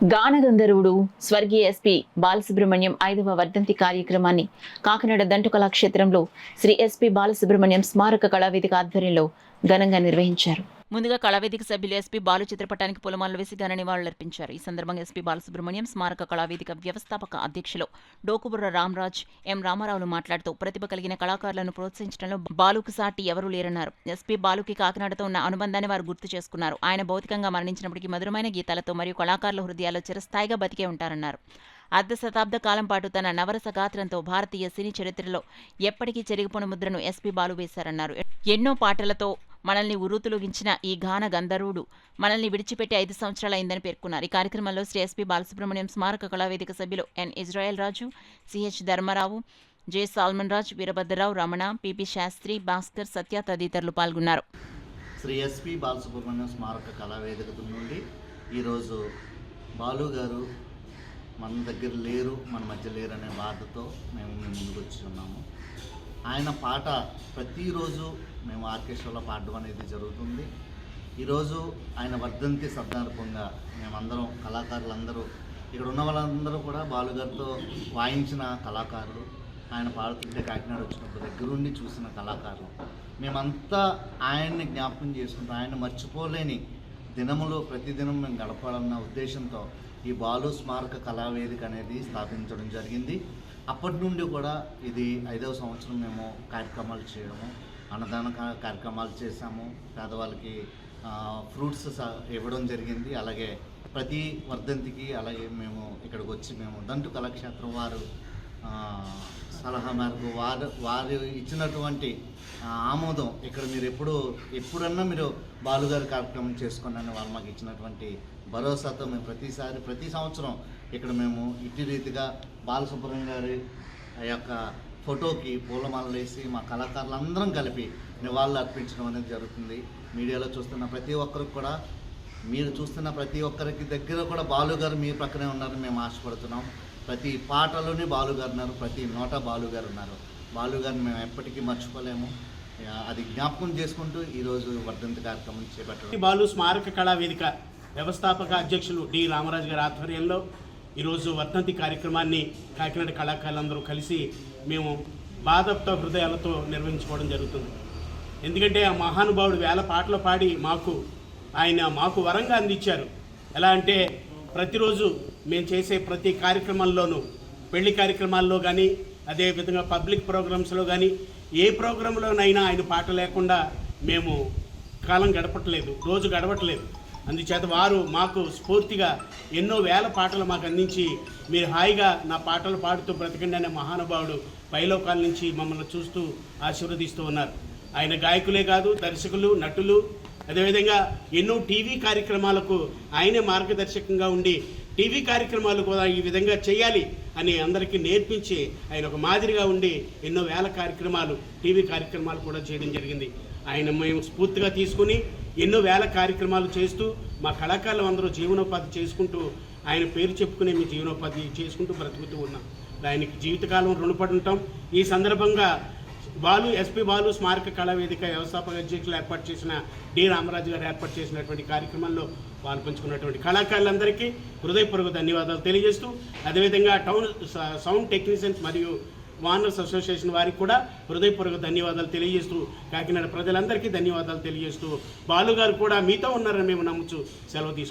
గానగంధర్వుడు స్వర్గీయ ఎస్పీ బాలసుబ్రహ్మణ్యం 5వ వర్ధంతి కార్యక్రమాన్ని కాకినాడ దంటు కళాక్షేత్రంలో శ్రీ ఎస్పీ బాలసుబ్రహ్మణ్యం స్మారక కళావేదిక ఆధ్వర్యంలో ఘనంగా నిర్వహించారు. ముందుగా కళావేదిక సభ్యులు ఎస్పీ బాలు చిత్రపటానికి పూలమాలలు వేసి ఘన నివాళులర్పించారు. ఈ సందర్భంగా ఎస్పీ బాలసుబ్రహ్మణ్యం స్మారక కళావేదిక వ్యవస్థాపక అధ్యక్షులు డోకుబుర్ర రామరాజ్ ఎం రామారావులు మాట్లాడుతూ ప్రతిభ కలిగిన కళాకారులను ప్రోత్సహించడంలో బాలుకు సాటి ఎవరూ లేరన్నారు. ఎస్పీ బాలుకి కాకినాడతో ఉన్న అనుబంధాన్ని వారు గుర్తు చేసుకున్నారు. ఆయన భౌతికంగా మరణించినప్పటికీ మధురమైన గీతాలతో మరియు కళాకారుల హృదయాల్లో చిరస్థాయిగా బతికే ఉంటారన్నారు. అర్ధ శతాబ్ద కాలం పాటు తన నవరస గాత్రంతో భారతీయ సినీ చరిత్రలో ఎప్పటికీ చెరిగిపోని ముద్రను ఎస్పీ బాలు వేశారన్నారు. ఎన్నో పాటలతో మనల్ని ఉర్రూతలూగించిన ఈ గాన గంధర్వుడు మనల్ని విడిచిపెట్టి 5 సంవత్సరాలైందని పేర్కొన్నారు. ఈ కార్యక్రమంలో శ్రీ ఎస్పీ బాలసుబ్రహ్మణ్యం స్మారక కళావేదిక సభ్యులు N Israel Raju, CH Dharmarao, J Salman Raj, Veerabhadrarao, Ramana, PP Sastri, Bhaskar, Satya తదితరులు పాల్గొన్నారు. శ్రీ ఎస్పీ బాలసుబ్రహ్మణ్యం స్మారక కళావేదిక నుండి ఈరోజు బాలు గారు మన దగ్గర లేరు, మన మధ్య లేరు అనే బాధతో మేము ముందుకు వచ్చి ఉన్నాము. ఆయన పాట ప్రతిరోజు మేము ఆర్కెస్ట్రాలో పాడడం అనేది జరుగుతుంది. ఈరోజు ఆయన వర్ధంతి సందర్భంగా మేమందరం కళాకారులందరూ ఇక్కడ ఉన్న వాళ్ళందరూ కూడా బాలుగారితో వాయించిన కళాకారులు, ఆయన పాడుతుంటే కాకినాడ వచ్చినప్పుడు దగ్గరుండి చూసిన కళాకారులు మేమంతా ఆయన్ని జ్ఞాపకం చేసుకుంటూ ఆయన మర్చిపోలేని దినములు ప్రతిదినం మేము గడపాలన్న ఉద్దేశంతో ఈ బాలు స్మారక కళావేదిక అనేది స్థాపించడం జరిగింది. అప్పటి నుండి కూడా ఇది 5వ సంవత్సరం మేము కార్యక్రమాలు చేయడము, అన్నదాన కార్యక్రమాలు చేశాము, పేదవాళ్ళకి ఫ్రూట్స్ ఇవ్వడం జరిగింది. అలాగే ప్రతి వర్ధంతికి అలాగే మేము ఇక్కడికి వచ్చి మేము దంటు కళాక్షేత్రం వారు సలహా మేరకు వారు ఇచ్చినటువంటి ఆమోదం ఇక్కడ మీరు ఎప్పుడన్నా మీరు బాలుగారి కార్యక్రమం చేసుకోండి వాళ్ళు మాకు ఇచ్చినటువంటి భరోసాతో మేము ప్రతి సంవత్సరం ఇక్కడ మేము ఇటు రీతిగా బాలసుబ్రహ్మణ్యం గారి యొక్క ఫోటోకి పూలమాలలు వేసి మా కళాకారులందరం కలిపి నివాళులు అర్పించడం అనేది జరుగుతుంది. మీడియాలో చూస్తున్న ప్రతి ఒక్కరికి కూడా, మీరు చూస్తున్న ప్రతి ఒక్కరికి దగ్గర కూడా బాలుగారు మీ పక్కనే ఉన్నారని మేము ఆశపడుతున్నాం. ప్రతి పాటలోనే బాలుగారు ఉన్నారు, ప్రతి నోట బాలుగారు ఉన్నారు. బాలుగారిని మేము ఎప్పటికీ మర్చిపోలేము. అది జ్ఞాపకం చేసుకుంటూ ఈరోజు వర్ధంతి కార్యక్రమం చేపట్టారు. బాలు స్మారక కళావేదిక వ్యవస్థాపక అధ్యక్షులు డి రామరాజు గారి ఆధ్వర్యంలో ఈరోజు వర్ధంతి కార్యక్రమాన్ని కాకినాడ కళాకారులందరూ కలిసి మేము బాధప్త హృదయాలతో నిర్వహించుకోవడం జరుగుతుంది. ఎందుకంటే ఆ మహానుభావుడు వేల పాటలు పాడి మాకు వరంగా అందించారు. ఎలా అంటే ప్రతిరోజు మేము చేసే ప్రతి కార్యక్రమాల్లోనూ, పెళ్లి కార్యక్రమాల్లో కానీ, అదేవిధంగా పబ్లిక్ ప్రోగ్రామ్స్లో కానీ, ఏ ప్రోగ్రాంలోనైనా ఆయన పాట లేకుండా మేము కాలం గడపట్లేదు, రోజు గడవట్లేదు. అందుచేత వారు మాకు స్ఫూర్తిగా ఎన్నో వేల పాటలు మాకు అందించి మీరు హాయిగా నా పాటలు పాడుతూ బ్రతకండి అనే మహానుభావుడు పైలోకాల నుంచి మమ్మల్ని చూస్తూ ఆశీర్వదిస్తూ ఉన్నారు. ఆయన గాయకులే కాదు, దర్శకులు, నటులు, అదేవిధంగా ఎన్నో టీవీ కార్యక్రమాలకు ఆయనే మార్గదర్శకంగా ఉండి టీవీ కార్యక్రమాలు కూడా ఈ విధంగా చేయాలి అని అందరికీ నేర్పించి ఆయన ఒక మాదిరిగా ఉండి ఎన్నో వేల కార్యక్రమాలు, టీవీ కార్యక్రమాలు కూడా చేయడం జరిగింది. ఆయన మేము స్ఫూర్తిగా తీసుకుని ఎన్నో వేల కార్యక్రమాలు చేస్తూ మా కళాకారులు అందరూ జీవనోపాధి చేసుకుంటూ ఆయన పేరు చెప్పుకునే మీ జీవనోపాధి చేసుకుంటూ బ్రతుకుతూ ఉన్నాం. ఆయనకి జీవితకాలం రుణపడి ఉంటాం. ఈ సందర్భంగా ఎస్పీ బాలు స్మారక కళావేదిక వ్యవస్థాపక అధ్యక్షులు ఏర్పాటు చేసిన డి రామరాజు గారు ఏర్పాటు చేసినటువంటి కార్యక్రమంలో పాల్పంచుకున్నటువంటి కళాకారులందరికీ హృదయపూర్వక ధన్యవాదాలు తెలియజేస్తూ, అదేవిధంగా టౌన్ సౌండ్ టెక్నీషియన్స్ మరియు వానర్స్ అసోసియేషన్ వారికి కూడా హృదయపూర్వక ధన్యవాదాలు తెలియజేస్తూ, కాకినాడ ప్రజలందరికీ ధన్యవాదాలు తెలియజేస్తూ, బాలు గారు కూడా మీతో ఉన్నారని మేము నమ్ముచు సెలవు తీసుకుంటాం.